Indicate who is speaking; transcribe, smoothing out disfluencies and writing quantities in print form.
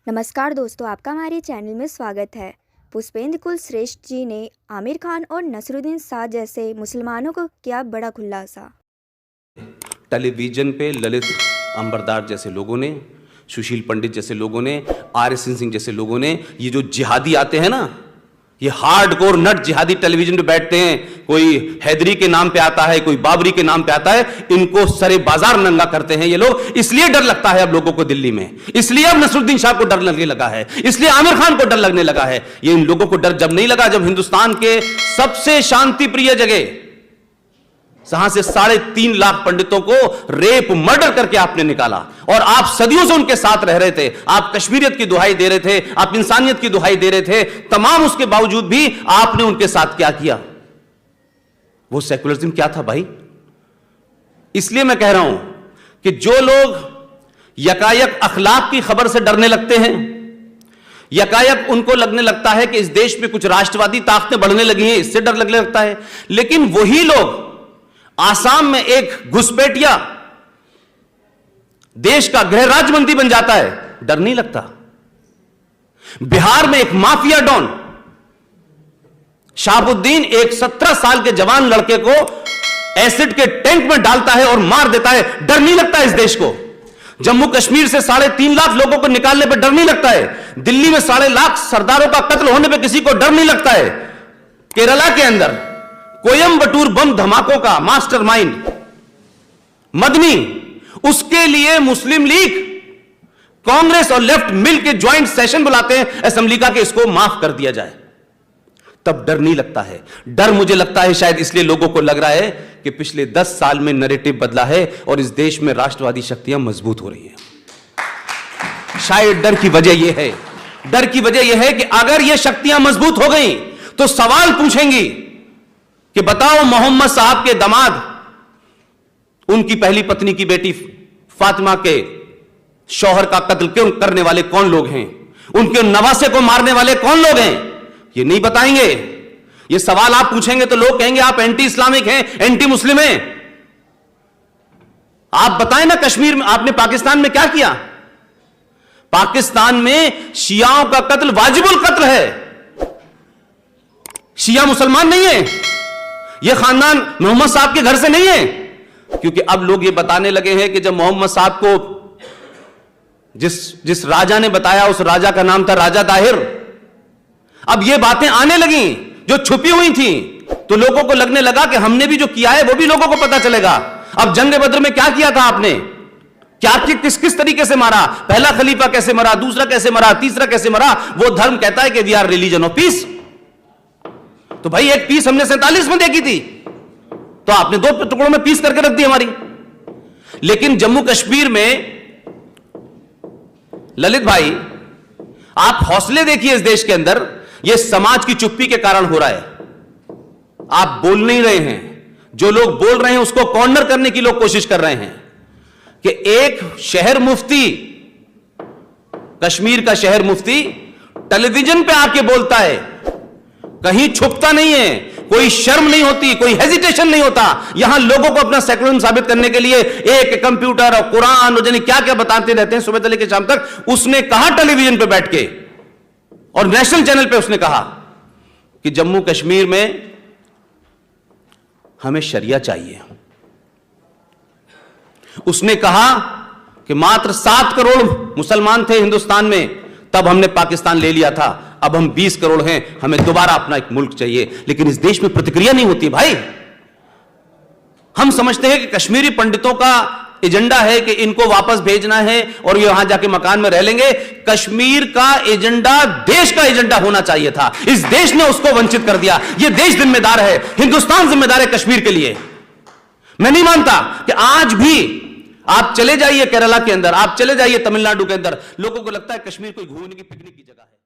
Speaker 1: नमस्कार दोस्तों, आपका हमारे चैनल में स्वागत है। पुष्पेंद्र कुल श्रेष्ठ जी ने आमिर खान और नसरुद्दीन शाह जैसे मुसलमानों को किया बड़ा खुलासा।
Speaker 2: टेलीविजन पे ललित अंबरदार जैसे लोगों ने, सुशील पंडित जैसे लोगों ने, आर.एस. सिंह जैसे लोगों ने, ये जो जिहादी आते हैं ना, ये हार्डकोर नट जिहादी टेलीविजन पे बैठते हैं, कोई हैदरी के नाम पे आता है, कोई बाबरी के नाम पे आता है, इनको सरे बाजार नंगा करते हैं ये लोग। इसलिए डर लगता है अब लोगों को दिल्ली में, इसलिए अब नसरुद्दीन शाह को डर लगने लगा है, इसलिए आमिर खान को डर लगने लगा है। ये इन लोगों को डर जब नहीं लगा जब हिंदुस्तान के सबसे शांति प्रिय जगह जहां से 3.5 लाख पंडितों को रेप मर्डर करके आपने निकाला, और आप सदियों से उनके साथ रह रहे थे, आप कश्मीरियत की दुहाई दे रहे थे, आप इंसानियत की दुहाई दे रहे थे, तमाम उसके बावजूद भी आपने उनके साथ क्या किया? वो सेकुलरिज्म क्या था भाई? इसलिए मैं कह रहा हूं कि जो लोग यकायक अखलाक की खबर से डरने लगते हैं, यकायक उनको लगने लगता है कि इस देश में कुछ राष्ट्रवादी ताकतें बढ़ने लगी हैं, इससे डर लगने लगता है, लेकिन वही लोग आसाम में एक घुसपैठिया देश का गृह राज्य मंत्री बन जाता है, डर नहीं लगता। बिहार में एक माफिया डॉन शहाबुद्दीन एक 17 साल के जवान लड़के को एसिड के टैंक में डालता है और मार देता है, डर नहीं लगता इस देश को। जम्मू कश्मीर से 3.5 लाख लोगों को निकालने पर डर नहीं लगता है। दिल्ली में 1.5 लाख सरदारों का कत्ल होने पर किसी को डर नहीं लगता है। केरला के अंदर कोयम्बटूर बम धमाकों का मास्टरमाइंड मदनी, उसके लिए मुस्लिम लीग, कांग्रेस और लेफ्ट मिलकर ज्वाइंट सेशन बुलाते हैं असेंबली का कि इसको माफ कर दिया जाए, तब डर नहीं लगता है। डर मुझे लगता है शायद इसलिए लोगों को लग रहा है कि पिछले 10 साल में नैरेटिव बदला है और इस देश में राष्ट्रवादी शक्तियां मजबूत हो रही हैं। शायद डर की वजह यह है, डर की वजह यह है कि अगर यह शक्तियां मजबूत हो गई तो सवाल पूछेंगी कि बताओ मोहम्मद साहब के दामाद, उनकी पहली पत्नी की बेटी फातिमा के शौहर का कत्ल क्यों करने वाले कौन लोग हैं, उनके नवासे को मारने वाले कौन लोग हैं, ये नहीं बताएंगे। ये सवाल आप पूछेंगे तो लोग कहेंगे आप एंटी इस्लामिक हैं, एंटी मुस्लिम हैं। आप बताएं ना, कश्मीर में आपने पाकिस्तान में क्या किया? पाकिस्तान में शियाओं का कत्ल वाजिबुल कत्ल है, शिया मुसलमान नहीं है, यह खानदान मोहम्मद साहब के घर से नहीं है। क्योंकि अब लोग ये बताने लगे हैं कि जब मोहम्मद साहब को जिस राजा ने बताया, उस राजा का नाम था राजा ताहिर, अब ये बातें आने लगी जो छुपी हुई थी, तो लोगों को लगने लगा कि हमने भी जो किया है वो भी लोगों को पता चलेगा। अब जंग बद्र में क्या किया था आपने, क्या किस तरीके से मारा, पहला खलीफा कैसे मरा, दूसरा कैसे मरा, तीसरा कैसे मरा। वो धर्म कहता है कि we are religion of peace. तो भाई एक पीस हमने 47 में देखी थी, तो आपने 2 टुकड़ों में पीस करके रख दी हमारी। लेकिन जम्मू कश्मीर में ललित भाई, आप हौसले देखिए इस देश के अंदर, यह समाज की चुप्पी के कारण हो रहा है। आप बोल नहीं रहे हैं, जो लोग बोल रहे हैं उसको कॉर्नर करने की लोग कोशिश कर रहे हैं कि एक शहर मुफ्ती, कश्मीर का शहर मुफ्ती टेलीविजन पे आके बोलता है, कहीं छुपता नहीं है, कोई शर्म नहीं होती, कोई हेजिटेशन नहीं होता। यहां लोगों को अपना सेकुलरिज्म साबित करने के लिए एक कंप्यूटर और कुरान और जाने क्या क्या बताते रहते हैं सुबह से लेकर शाम तक। उसने कहा टेलीविजन पे बैठ के और नेशनल चैनल पे उसने कहा कि जम्मू कश्मीर में हमें शरिया चाहिए। उसने कहा कि मात्र 7 करोड़ मुसलमान थे हिंदुस्तान में, तब हमने पाकिस्तान ले लिया था, अब हम 20 करोड़ हैं, हमें दोबारा अपना एक मुल्क चाहिए। लेकिन इस देश में प्रतिक्रिया नहीं होती भाई। हम समझते हैं कि कश्मीरी पंडितों का एजेंडा है कि इनको वापस भेजना है और ये वहां जाके मकान में रह लेंगे। कश्मीर का एजेंडा देश का एजेंडा होना चाहिए था, इस देश ने उसको वंचित कर दिया। ये देश जिम्मेदार है, हिंदुस्तान जिम्मेदार है कश्मीर के लिए। मैं नहीं मानता कि आज भी आप चले जाइए केरला के अंदर, आप चले जाइए तमिलनाडु के अंदर, लोगों को लगता है कश्मीर कोई घूमने की, पिकनिक की जगह है।